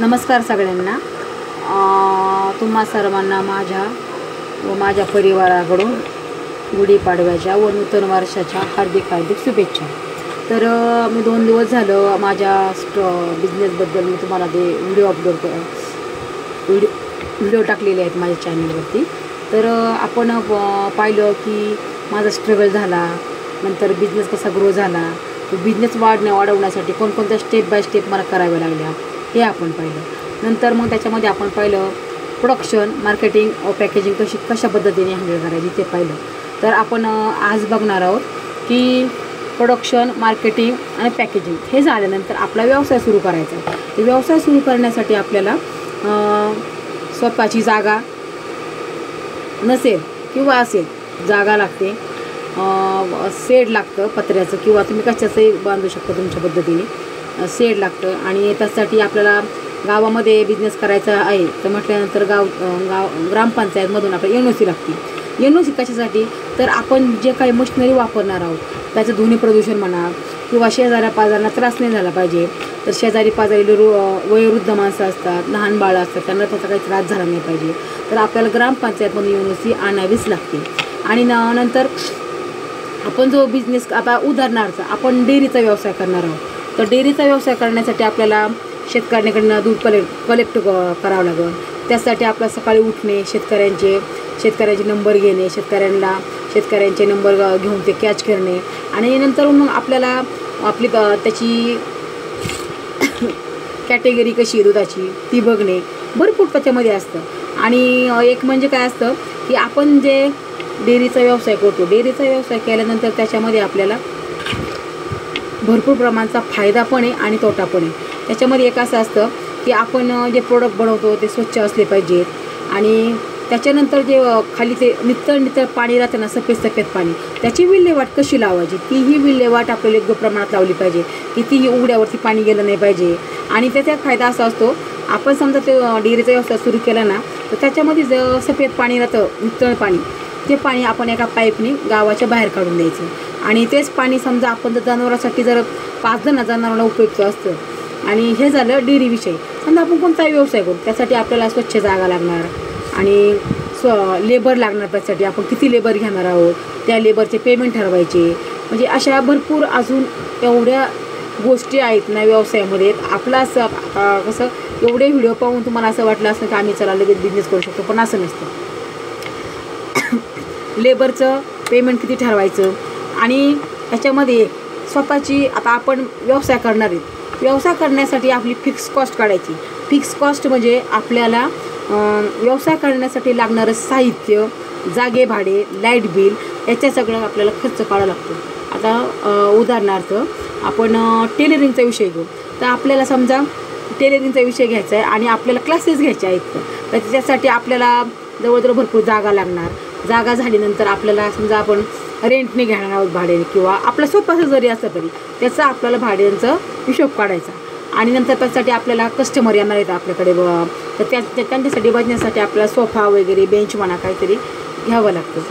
नमस्कार सगळ्यांना. तुम्हा सर्वांना माझ्या व माझ्या परिवाराकडून गुढीपाडव्याच्या व नूतन वर्षाच्या हार्दिक शुभेच्छा. तर मी 2 दिवस झालं माझ्या बिझनेसबद्दल मी तुम्हाला ते व्हिडिओ टाकलेले आहेत माझ्या चॅनलवरती. तर आपण पाहिलं की माझा स्ट्रगल झाला, नंतर बिझनेस कसा ग्रो झाला, तो बिझनेस वाढवण्यासाठी कोणकोणत्या स्टेप बाय स्टेप मला कराव्या लागल्या हे आपण पाहिलं. नंतर मग त्याच्यामध्ये आपण पाहिलं प्रोडक्शन, मार्केटिंग व पॅकेजिंग कशा पद्धतीने हँडल करायची ते पाहिलं. तर आपण आज बघणार आहोत की प्रोडक्शन, मार्केटिंग आणि पॅकेजिंग हे झाल्यानंतर आपला व्यवसाय सुरू करायचा आहे. ते व्यवसाय सुरू करण्यासाठी आपल्याला स्वतःची जागा नसेल किंवा असेल जागा लागते, शेड लागतं पत्र्याचं किंवा तुम्ही कशाचंही बांधू शकता तुमच्या पद्धतीने. शेड लागतं आणि त्यासाठी आपल्याला गावामध्ये बिझनेस करायचा आहे तर म्हटल्यानंतर ग्रामपंचायतमधून आपल्याला NOC लागते. NOC कशासाठी? तर आपण जे काही मशिनरी वापरणार आहोत त्याचं ध्वनी प्रदूषण म्हणा किंवा शेजाऱ्या पाजाऱ्यांना त्रास नाही झाला पाहिजे. तर शेजारी पाजारी वयोवृद्ध माणसं असतात, लहान बाळं असतात, त्यांना त्याचा काही त्रास झाला नाही पाहिजे. तर आपल्याला ग्रामपंचायतमधून NOC आणावीच लागते. आणि नंतर आपण जो बिझनेस, आता उदाहरणार्थ आपण डेअरीचा व्यवसाय करणार आहोत, तर डेअरीचा व्यवसाय करण्यासाठी आपल्याला शेतकऱ्यांकडनं दूध कलेक्ट करावं लागेल. त्यासाठी आपलं सकाळी उठणे, शेतकऱ्यांचे नंबर घेणे, शेतकऱ्यांचे नंबर घेऊन ते कॅच करणे आणि नंतर मग आपल्याला आपली त्याची कॅटेगरी कशी आहे दुधाची ती बघणे, भरपूर त्याच्यामध्ये असतं. आणि एक म्हणजे काय असतं की आपण जे डेअरीचा व्यवसाय करतो, डेअरीचा व्यवसाय केल्यानंतर त्याच्यामध्ये आपल्याला भरपूर प्रमाणाचा फायदा पण आहे आणि तोटा पण आहे. त्याच्यामध्ये एक असं असतं की आपण जे प्रोडक्ट बनवतो ते स्वच्छ असले पाहिजेत आणि त्याच्यानंतर जे खाली ते नितळ पाणी राहतं ना, सफेद पाणी, त्याची विल्हेवाट कशी लावायची तीही विल्हेवाट आपल्याला योग्य प्रमाणात लावली पाहिजे की तीही उघड्यावरती पाणी गेलं नाही पाहिजे. आणि त्याचा फायदा असा असतो, आपण समजा ते डेअरीचा व्यवसाय सुरू केला ना तर त्याच्यामध्ये सफेद पाणी राहतं, नितळ पाणी, ते पाणी आपण एका पाईपने गावाच्या बाहेर काढून द्यायचं आणि तेच पाणी समजा आपण जनावरांसाठी जर 5 जनावरांना उपयुक्त असतं. आणि हे झालं डेअरीविषयी. समजा आपण कोणताही व्यवसाय करू त्यासाठी आपल्याला स्वच्छ जागा लागणार आणि लेबर लागणार. त्यासाठी आपण किती लेबर घेणार आहोत, त्या लेबरचे पेमेंट ठरवायचे. म्हणजे अशा भरपूर अजून एवढ्या गोष्टी आहेत ना व्यवसायामध्ये. आपला असं कसं एवढे व्हिडिओ पाहून तुम्हाला असं वाटलं असतं की आम्ही चला लगेच बिझनेस करू शकतो, पण असं नसतं. लेबरचं पेमेंट किती ठरवायचं आणि त्याच्यामध्ये स्वतःची, आता आपण व्यवसाय करणार आहेत, व्यवसाय करण्यासाठी आपली फिक्स कॉस्ट काढायची. फिक्स कॉस्ट म्हणजे आपल्याला व्यवसाय करण्यासाठी लागणारं साहित्य, जागे भाडे, लाईट बिल, याच्या सगळं आपल्याला खर्च काढावा लागतो. आता उदाहरणार्थ आपण टेलरिंगचा विषय घेऊ, तर आपल्याला समजा टेलरिंगचा विषय घ्यायचा आहे आणि आपल्याला क्लासेस घ्यायचे आहेत, तर त्याच्यासाठी आपल्याला जवळजवळ भरपूर जागा लागणार. जागा झाल्यानंतर आपल्याला समजा आपण रेंटने घेणार आहोत भाड्याने किंवा आपलं स्वतःचं जरी असलं तरी त्याचा आपल्याला भाड्यांचा हिशोब काढायचा. आणि नंतर त्यासाठी आपल्याला कस्टमर येणार आहेत आपल्याकडे, तर त्यांच्यासाठी बसण्यासाठी आपल्याला सोफा वगैरे, बेंच म्हणा काहीतरी घ्यावं लागतं.